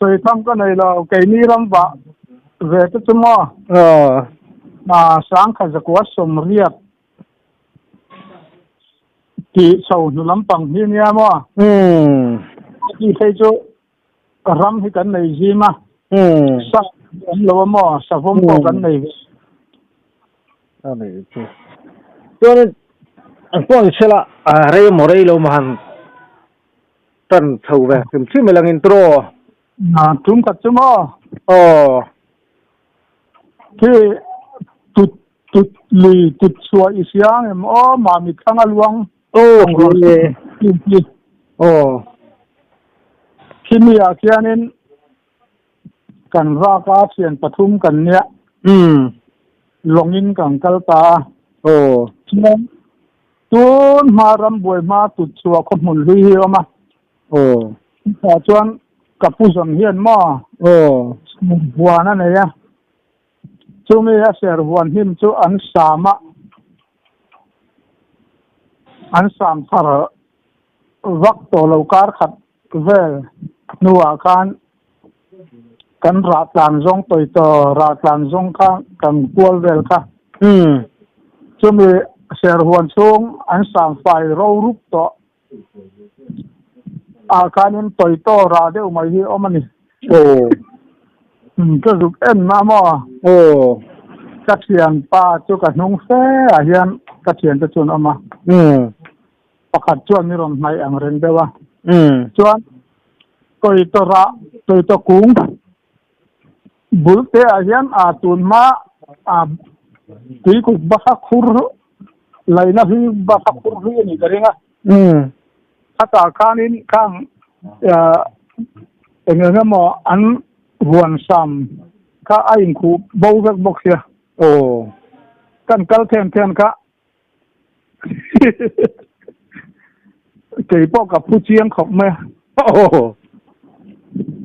rồi thăm cái này là cái ni ram vạ về cái chỗ mà mà sáng khai giặc quá sum riết thì sau nó lắm bằng như nha mà thì thấy chỗ ram thì cái này gì mà sắc lâu mà sao không có cái này cho nên anh quăng xe là rây mồ rây lâu mà hắn tận thầu về tìm chứ mình là intro chúng ta chứ mà cái tụt lì tụt xua ý sáng em mà mình khăng luang khi mi à kia nên cần ra cá chuyện tập trung cần nhẹ longin cần câu ta nên tuôn mà ram bồi mà tụt xua không muốn lì hiểu mà chuan kapu som hian ma buana này ya chu mi a ser buan him chu an sam thar vak to lo kar khat ve nuwa kan ra tlan zong toi to ra tlan zong kan kual vel ka chu mi ser buan chung an sam fai ro rup to kanin toi to ra de mai hi omani cái dục em mà các chuyện pa cho cả nông xe hiền các chuyện cho chúng mà phát chuan như rồi này anh rèn đâu chuan tôi to cũng bul te hiền tuần mà tuy cũng bắt khur lại nó hi bắt khur hi ni cái nga ta kanin kang enganga mo an huan sam ka ain khu bo vek bok sia kan kal them ka cái bọcกับผู้เชียงของแม่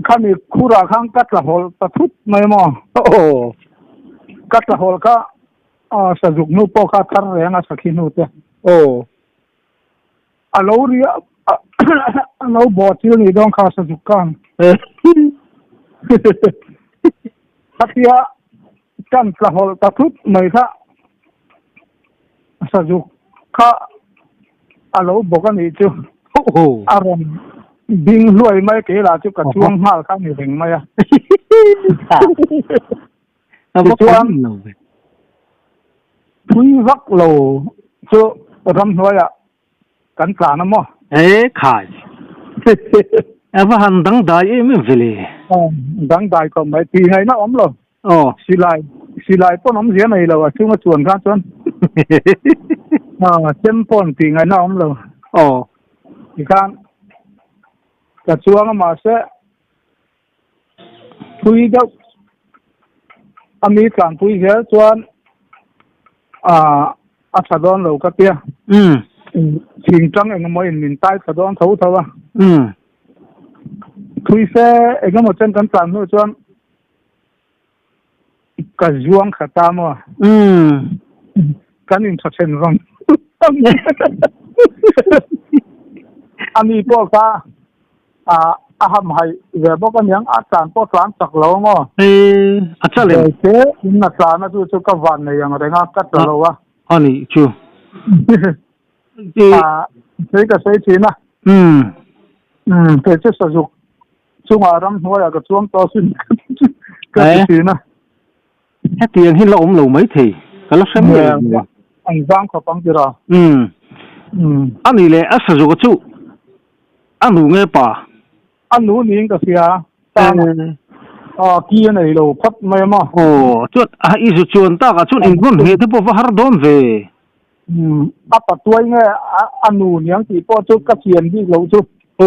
ข้ามีคู่ราข้างกัดละหอลตะทุบไม่มอกัดละหอลก็สะดุกนูปอข้าทารแรงสักขีนูเตเราเรียเราบอที่นี่ต้องข้าสะดุกกันถ้าเทียกันละหอลตะทุบไม่ค่ะสะดุกข้าเราบอกกันนี่จูอารมณ์บิงรวยไม่เกี่ยล่ะจูกับช่วงมาข้างนี่ถึงไหมอ่ะช่วงทุยวักโลจูรำรวยอ่ะกันกลางน้ำมั้งขายว่าหันดังได้ไม่เวลีดังได้ก็ไม่ตีไงนะอมเลยสิไลป้อนอมเสียไหนเราอ่ะช่วงมาชวนกันชวนเช่นป้อนตีไงนะอมเลยอีกครั้งกระช่วงมาเสะทุยเด็กอเมริกันทุยเสียชวนอัศดรเราก็เตี้ยชิงจังเองก็ไม่เห็นมินใต้สะดอนเท่าอ่ะทุยเสะเองก็มาเช่นกันสั่งนู่นชวนกระช่วงขัดตามว่ะกันอินสักเช่นรังอันนี้พวกก็ทำให้เดี๋ยวพวกกันยังอาจารย์พวกร้านจักรเราเนาะอาจารย์เลยเจ๊นักร้านนะจู่ๆก็วันในอย่างไรงั้นก็จะเราวะอันนี้จู่ใช้ก็ใช้ทีนะแต่จะสะดุกช่วงอารมณ์หัวอยากจะช่วงต่อสิ้นก็ทีนะแค่เตียงให้เราอมหลูไม่ทีก็ลักษณะอย่างอันฟังเขาฟังจีราอันนี้เลยสะดุกจู่อันนู้นไงป่ะอันนู้นนี่ก็เสียตามกี่ไหนเราพัดไม่มาจุดอีสุดชวนตากจุดอินคนเหตุพวกฮาร์ดอนเวปัดตัวไงอันนู้นยังที่พอจุดกระเทียนที่เราจุดเ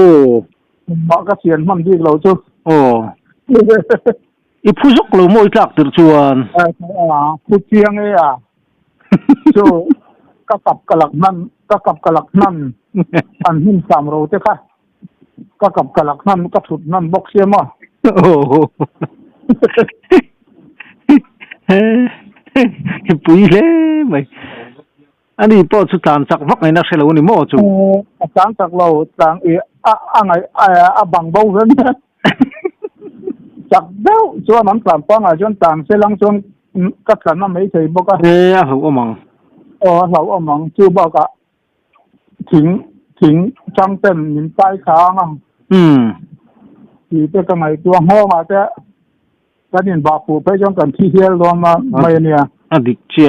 หมาะกระเทียนมันที่เราจุดอีผู้ยุกเราไม่จักติดชวนผู้เชียงไงจู่ก็กับกลักนั่นอันหินสามเราเจ้าค่ะก็กับกลักนั่นก็ถุดนั่นบกเสียมั้งปุยเลยไหมอันนี้พอสุดท้ายจากวักในนักเสลวนี่มั่วจู่จากเราต่างอะไรบังเบาเรื่อง จักเด้อส่วนนั้นกลับป้องจนต่างเสลังจนก็ขันน่ะไม่ใช่บอกว่าเขาก็มองเราเอามองชื่อบอกว่าถึงจังเต็มหินใต้ค้างอ่ะที่เป็นกระไมตัวห้องอาจจะก็นี่บอกผู้ไปจนกันที่เฮียรวมมาไม่เนี่ยดิเชีย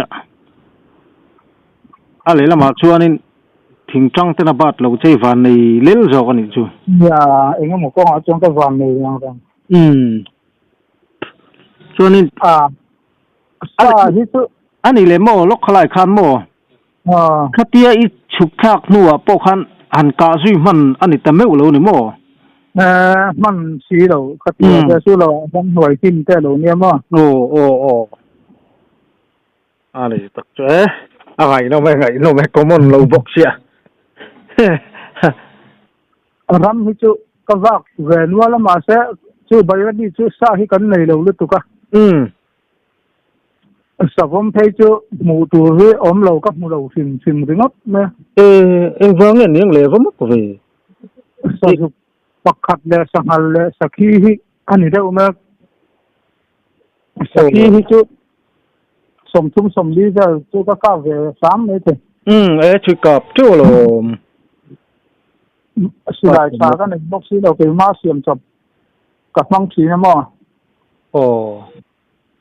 อะไรละมาชัวนี่ถึงจังเต็มบัดเราใช้ฟันในเลี้ยวจอกันนี่ชัวอย่าเองก็หมกก็จงก็ฟันในอย่างนั้นชัวนี่ที่สุดอันนี้เลยโม่ล็อกขลายคันโม่ขัดเตียอีฉุกคักนัวปกหันกาซุยมันอันนี้แต่ไม่อุโลนี่โม่มันสีเราขัดเตียจะสู้เราต้องหน่วยทิ้งแต่เราเนี่ยมั้งโอ้อันนี้ตักเจ๊อะไรน้องไม่ก็มันเราบอกเสียรำให้จู่ก็ว่าเวนว่าละมาเสียจู่ใบวันนี้จู่สาให้กันในเราลึกตุกะสับผมเพย์จู่หมูตัวเรื่องอมเรากับหมูเราฟิมถึงงดไหมเอ็งฟังเนี่ยเลยก็ไม่ก็เลยสับปักขัดเลยสังหารเลยสักทีอันนี้ได้อุมาสักทีจู่สมทุ่มสมลีจะจู่ก็ก้าวไปสามเลยจ้ะชุดกับจู่โลมสุดท้ายชากันในบ็อกซี่เราไปมาเสียมจับกับมังคีนะมั้ง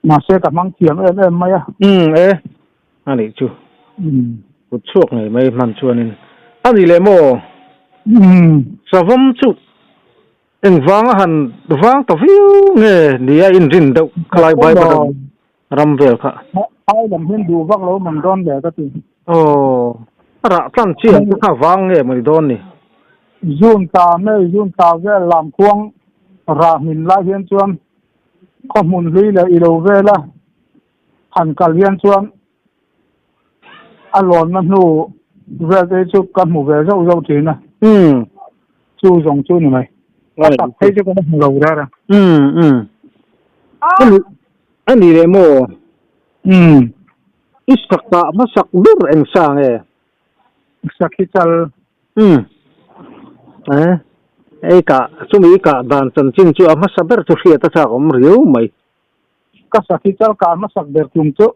มาเสียกับมังเทียมไหมอ่ะอันนี้จู่กูช่วงไหนไม่มันชวนนี่อันนี้เลยโม่สาวผมจู่เอ็งฟังตัวฟิวเนี่ยนี่อินรินเดาคลายใบประดมรำเวลค่ะไอ้ลำเห็นดูฟังแล้วมันร้อนแบบก็จริงระตั้งเชี่ยข้าฟังเนี่ยมันร้อนนี่ยุ่งตาไม่ยุ่งตาแค่ลำควงราหินลายเฮียนชวนข้อมูลลุยเลยอีโรเวล่ะหันกัลเฮียนชวนอารมณ์มันหูเวลาจุกกับหมู่เวลาเราถึงนะจู่ส่งจู่หน่อยตัดให้จุกกับหมู่เราได้ละอันนี้เลยโม่อิสระตามาสักเรื่องเอ็งสั่งสักที่จะไอ้กะสมัยกะด่านสันจิงจู่มาสักเรื่องตัวเสียตาจากผมเรียวไหมก็สักที่จะการมาสักเรื่องจุ่มจู่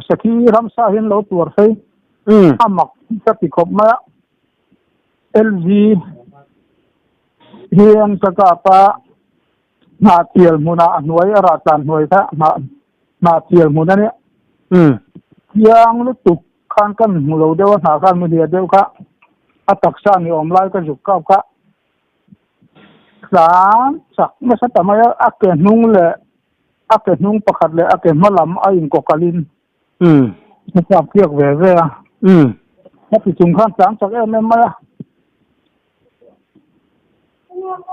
สักที่รำสาหินเราตัวใครมักจะติดขบมาLG เฮียนสกาปะนาเทียลมุนาหน่วยราชการหน่วยท่านาเทียลมุนาเนี่ยยังลุตุกข้างกันเราเดียวหาการมือเดียวเดียวค่ะอัตรานี่อมไล่กันจุกเก้าค่ะสามสักไม่ใช่แต่ไม่อาเกนนุ่งเลยอาเกนนุ่งประคัดเลยอาเกนมะลำอิงกอกลินไม่ทราบเรียกแหวนเลยถ้าไปจุงข้างสามสักไม่มา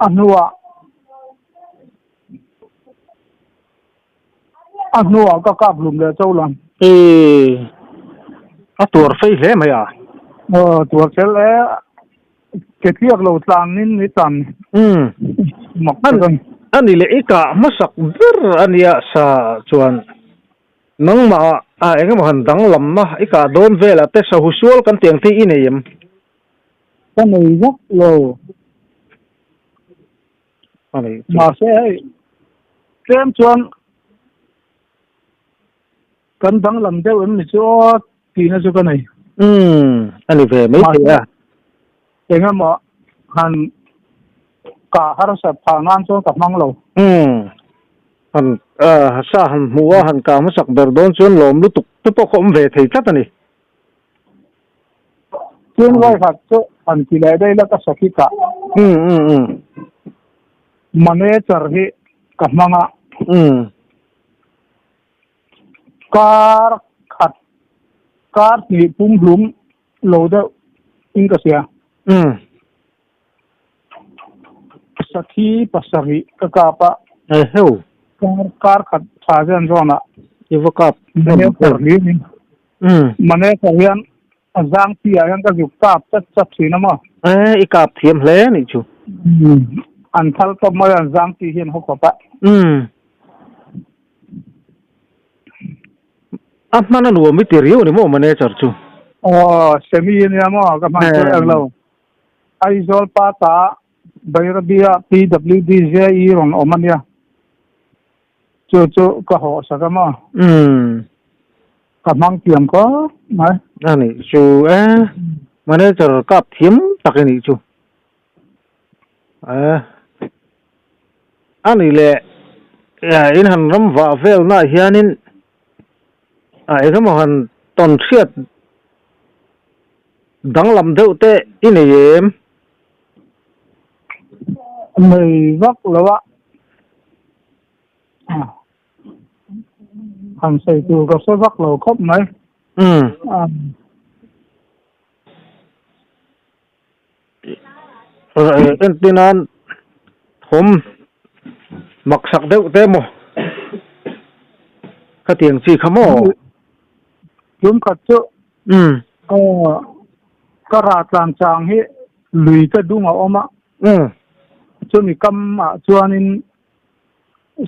อันนัวก็กลับลุมเลยเจ้าหลังตัวไฟเลยไหมอ่ะตัวเสร็จแล้วเก็บเรียกเราตามนิดตันหมกกันอันนี้เลยอีกอะมาสักเบอร์อันนี้สะชวนนังมาเอ็งมันดังลำมาอีกอะโดนเวลาเตะสหุชวลกันเตียงที่อินเอยมก็ไม่ยักเลยมาเสียเกมชวนกันดังลำเดียวนี่ชัวตีน่าจะกันไหนอันนี้เพื่อไม่ใช่อะเองก็มาหันกะฮาร์สับทางนั้นชวนกับมังเราหันสาหันหัวหันกามาสักเบอร์โดนชวนลมลุตุกตุปกอมเวทีกันนี่ชวนไว้ครับก็หันที่ไหนได้แล้วก็สักกะมันเนี่ยจะรีกับมังอ่ะการขัดการที่ปุ่มหลุมโหลดอิงกเสียสักทีปัสสาวะกะปะการขัดสาจันจวนะยี่วกับมันเนี่ยเปิดลิ้นมันเนี่ยเขียนจางที่ยังก็อยู่กับจับสีน้ำมันอีกับเทียมเลยนี่ชูอันทัลก็มาจางที่เห็นเขาก็ปะอันนั้นหนูไม่ตีเรียวนี่มั้งมันเนี่ยจัดชูเซมีเนี่ยมั้งก็มันก็เองเราไอโซลปาตา Bayrabia PWDJ ron omania chu ka ho sakama kamang tiam ko mai ani chu manager kap thiam takani chu ani le in han ram wa vel na hianin ram han ton thiat dang lam deuh te ineyem mày vắt là hành xây từ có số vắt lầu khóc mấy rồi en tinan hom mặc sắc deuh te mo ka tiang chi khamo chúng khát chứ cái ra trang hi lùi cái đúng không ạ cho mình cầm cho nên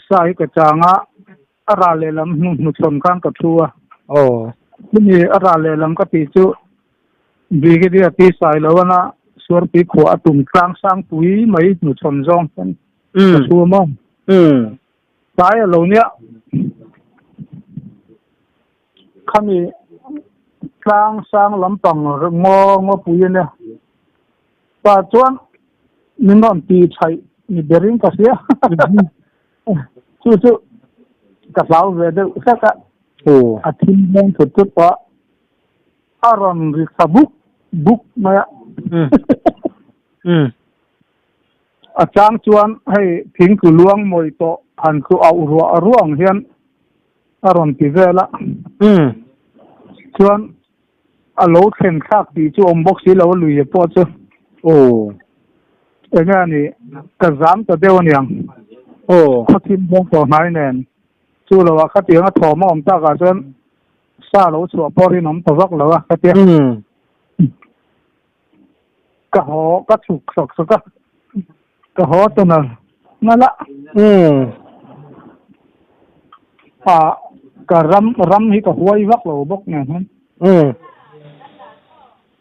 sai cái trang ra lệ làm nụ sồn khang cái chua nhưng ra lệ làm cái tí chú vì cái gì tí sai lâu na suốt tí khóa tùng trang sang túi mấy nụ sồn rong cái chua mong sai lâu nhá khami trang sang lắm bằng ngô bùi nè và chuan mình làm tí chạy mình bering cái gì chú cái lão về đâu sao cả thiên nhiên thuật thuật quá aron risabuk buk maya trang chuan hay thính cứ luang mồi to hàn cứ ảo ruộng hiền aron tí về la chuan lâu khen khác tí chú ông bốc xí lâu lùi po chứ cái này cái giảm cái đeo nhàng phát thiên bông tổ này nè chú là cái tiếng thò mà ông ta cả chân xa lâu chùa po đi nắm tàu vác lâu cái tiếng cái họ cái chụp sọc cái họ tôi nè mà lạ cái ram hi cái huay vác lâu bốc nè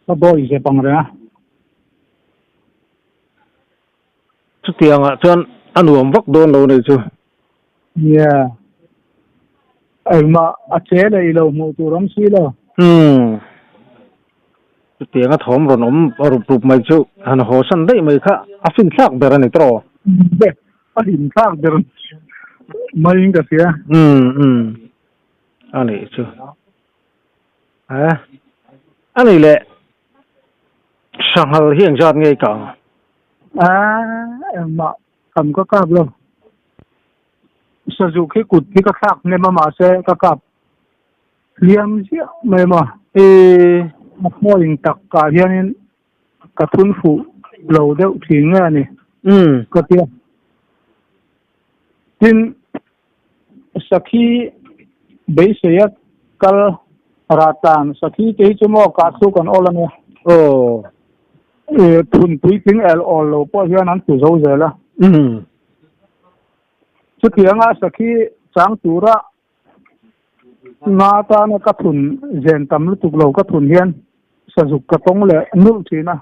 cái đôi sẽ bằng rồi chút tiếng chuan anh uống vắc đôn lâu này chứ mà chế đây lâu một tụ lắm xí lâu chút tiếng thom rồi nó rụp mày chứ anh hồ sân đấy mày khá phim khác bề này trò phim khác bề mày cái gì anh này chứ anh này lệ sang hal hiện ra ngay cả mà cầm có cặp luôn sử dụng cái cụt cái khác nên mà sẽ các cặp liam chứ mày mà mà hình tắc cả hiện cả thun phụ lâu đeo thì nghe này cái tiền tin sakhi bây giờ cái ratan sakhi cái chỗ mà cả số còn all này thun túi tiếng all lâu bao nhiêu năm tuổi rồi là chút tiếng sakhi sáng tuổi ra ta nó cái thun gen tâm lúc tục lâu cái thun hiền sử dụng cái tông lệ nụ thì na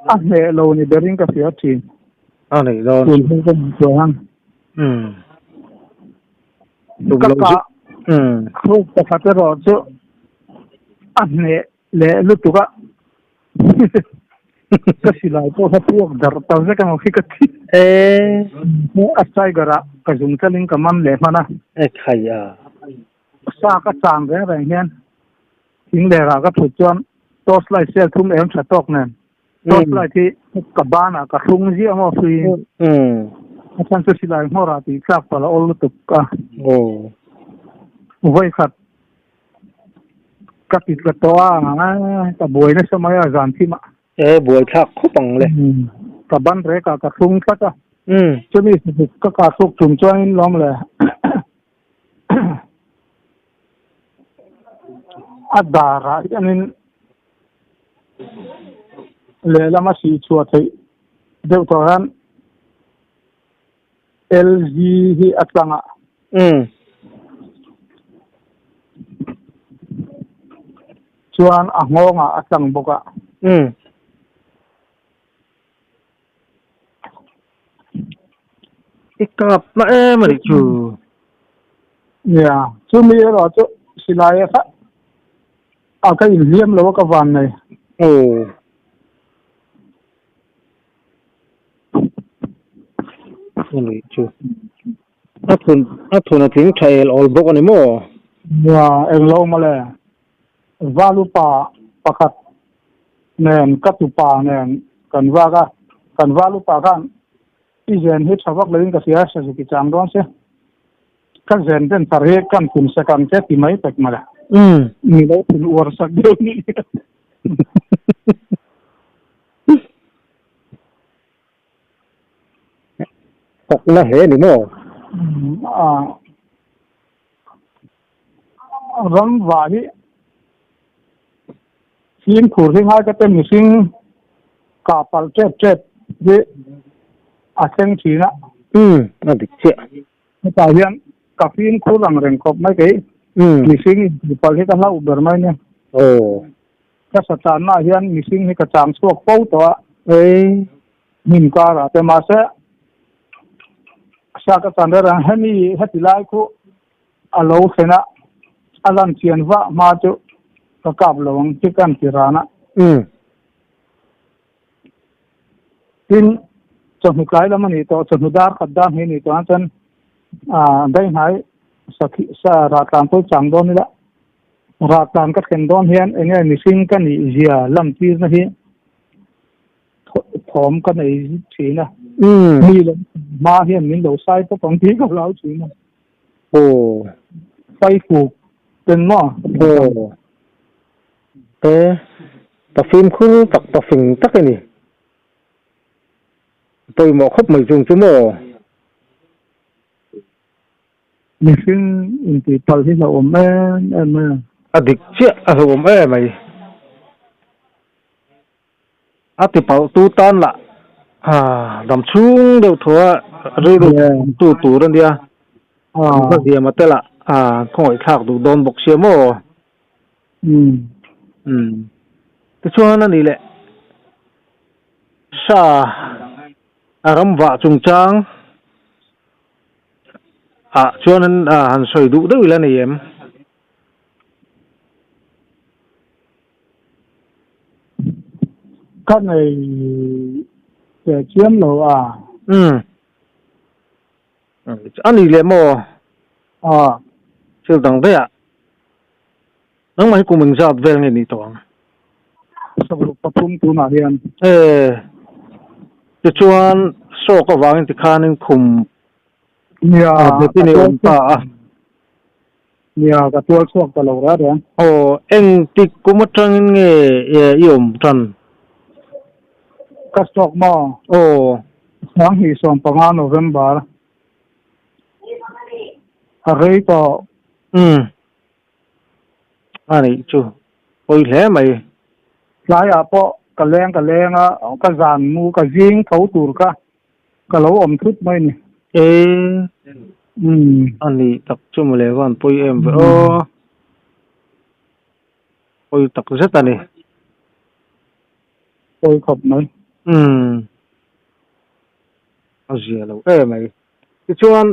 anh này lâu này bering cái phía thì này rồi thun không có hàng các không có phát rồi chứ anh này lệ lúc tục cái gì lại có phát thuốc dar tao sẽ cái một cái sai gara cái dùng cái linh cảm lệ mà na khai sa cái trang cái này hen tiếng lệ ra cái thuật chọn tos lại xe thùng em sẽ tóc nè tos lại thì cái ban cái thùng gì mà free anh sẽ xí lại mua ra thì chắc phải là all tục vậy thật các cái toa cái buổi nó sẽ mấy giảm thì mà buổi khác không bằng lệ cái ban rễ cái thùng khác cho nên cái thuốc trùng cho anh lắm là adara anh lệ là masih chuột thì đều thoran LG hi atlanga chuan a ngonga atang boka อีกกับมามาดิจูเนี่ยช่วงนี้เราจะสิลายครับเอาก็อินเลียมแล้วก็วันเลยโอ้มาดิจูทุนถึงใช้ออลบกอันนี้มั้งเนี่ยเอ็งลงมาเลยว่าลูป่าประคัดเนี่ยกัตุป่าเนี่ยกันว่าลูป่ากันที่เจนฮิตชาวบ้านเลยก็เสียเสียกิจการร้อนเสียกันเจนเป็นสาเหตุกันคุณสกังแค่ที่ไม่เป็กมาเลยมีแล้วถึงอวดสักเดียวนี้ตกละเหนี่มั้งรังวาฮีสิ่งขู่ที่ให้ก็เป็นสิ่งกาปัลเจ็บที่อาเซนชีนะนั่นดิเจ้าไม่ตายยังกับสิ่งขู่รังเริงครบไม่กี่มีสิ่งที่ปัลที่กันแล้วอุบลไม่เนี่ยโอ้ก็สถานะยังมีสิ่งที่กระจางสวกเป้าตัวหินการะแต่มาเสชาติสันเดอร์ให้มีให้ติลายคู่อาโลเซนะอาลันเชียนว่ามาจุกกับหลวงที่กันที่ร้านะทินจนหุกไลแล้วมันนี่ตัวจนหุดาร์ขัดด้านเห็นนี่ตัวนั้นได้หายสักสาราการตัวจังโดนนี่ละราการก็เข็นโดนเห็นเองไงมีสิ่งกันนี่เสียลำที่นะเห็นพร้อมกันไอ้ชีนะมีเลยมาเห็นมีเหลวไส้พวกของที่กับเราชีนะโอ้ไฟผูกเป็นหม้อโอ้แต่ฟิล์มคือตักฟิล์มตักไอ้นี่tôi mà khóc mày dùng chứ mồ mình xin thì tao thì là ôm em địch chết ôm mày thì bảo tu tan là đầm xuống đều thua rồi tu đơn dia cái gì mà tên là thôi thạc đủ đòn bọc xia mồ cái chỗ nó đi lệ sa rắm vạ trùng trang cho nên hàn soi đủ đấy là này em cái này để chiếm đồ anh đi làm mò chưa đằng đấy nó mấy của mình ra về ngày này toàn sao lúc tập trung tu nào hiện cho anh số có vàng thì khá nên khum để tin yêu ta cái tua số cái lâu ra đấy anh thì cũng mất trăng nghe yểm trần cái số mà sáng hi xong bằng November rồi to này chú ôi lẽ mày lại po cái leng cái dàn mu cái giếng thấu tủ cái lỗ ẩm thút mấy nè anh đi tập trung mà lấy con bôi em vậy bôi tập rất là nè bôi khập mấy gì là mày cái chuyện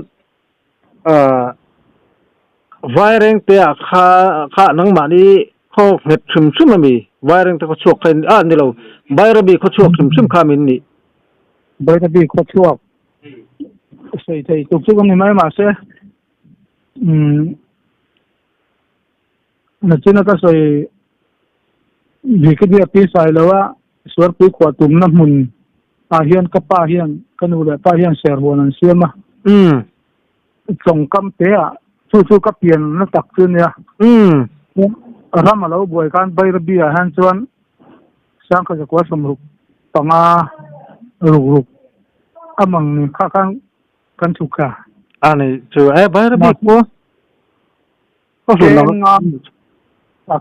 vài rèn tè khá năng mà điเขาเห็ดชุ่มๆมีไวรังแต่เขาชวกใครนี่เราไวรัสบีเขาชวกชุ่มๆข้ามินนี่ไวรัสบีเขาชวกใช่ตุกซุกนี่ไม่มาเสียนั่นจริงๆก็ใช่ดีก็ดีปีใส่แล้วว่าสวนปุ๋ยขวดตุ่มน้ำมันปลาเฮียนกับปลาเฮียนก็นู่นแหละปลาเฮียนเสียหัวนั่นเสียมาส่งกำเตะสู้ๆกับเปลี่ยนนักตักขึ้นเนี่ยรามาแล้วบวยกันใบระเบียหันชวนสร้างก็จะกว่าสมรุปต่อมาลุกมังนี่ข้างกันสุขาอันนี้จู่ใบระเบียบัวก็สุดแล้ว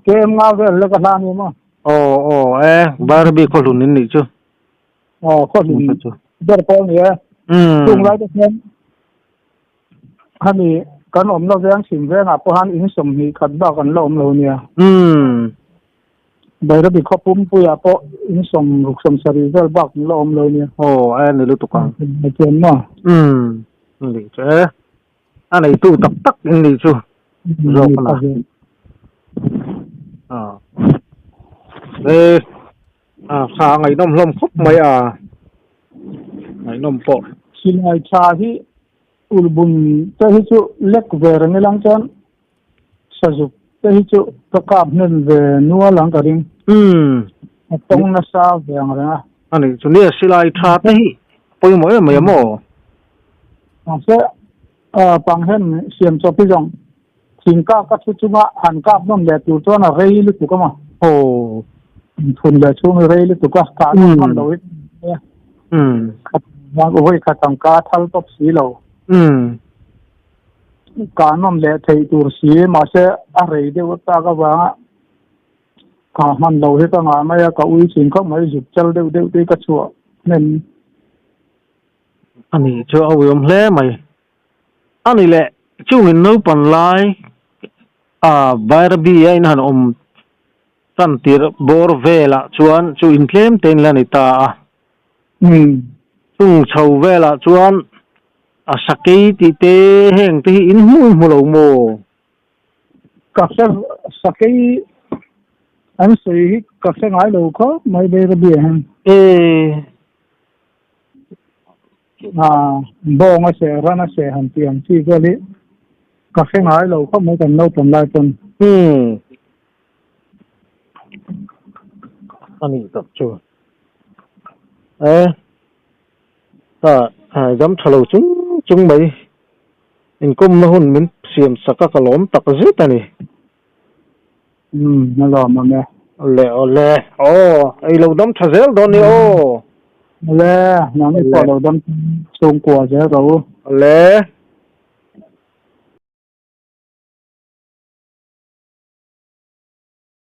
เกมงาเวลแล้วก็ลานี่มั้งใบระเบียก็หลุนนี่จู่ก็หลุนเดินไปเนี่ยจุงไรจะเห็นฮันนี่กันอมเราเรื่องสิ่งเรื่องพอหันอินสมหีขัดดอกกันลมเราเนี่ย bây giờ bị khó bấm bùi à po in sum sari vel bak lo om lo ni oh ai ni lu tu kang chen ma ni che anh này tu tập tắc ni chu rồi na ê khá ngày năm lom khóc mấy ngày năm po xin ai cha hi ulbun te hi chu lek ve rang lang chan sajuk te hi chu takap nen ve nuwa lang ka ring tong na sa ve ang ra anh này chu ni silai tha te hi poi moi mai mo se pang hen siam cho pi jong thing ka ka chu chu ma han kap nom le tu to na rei lu tu ka ma thun le chu rei lu tu ka ka man loว่าโอ้ยขัดตังกาทัลตบสีเราการนั่นแหละที่ตัวสีมาเสียอะไรเดี๋ยวตากว่าข้ามันเราให้ตั้งงานไม่ก็อุ้ยสิ่งเขาไม่หยุดเจลเดี๋ยวก็ชัวนั่นอันนี้จะเอาไว้เล่ไหมอันนี้แหละจู่เห็นนู้ปันไลบาร์บี้ไอ้นั่นสันติบอร์เวล่ชวนจู่อินเคลมเต็นแล้วนี่ตาชาวเวลาชวนสักกี่ตีเตะแห่งที่อินหูหูเหลาโมกับสักกี่อันสี่กับเส้นไหนเราเขาไม่ได้ระเบียบบ่งเสียร้านเสียหันเตียงที่ก็เลยกับเส้นไหนเราเขาไม่กันเราทำลายตนอันนี้ตัดชัวถ้าย้ำทะลุจุงไปอินกุมมาหุ่นมินเสียมสักกะล้มตักซิตานี่นั่นหรอมันเนี่ยเล่โอ้ไอเราดำทะเซลโดนนี่โอ้เล่นั่นไม่พอเราดำชงกว่าเจ้าเราเล่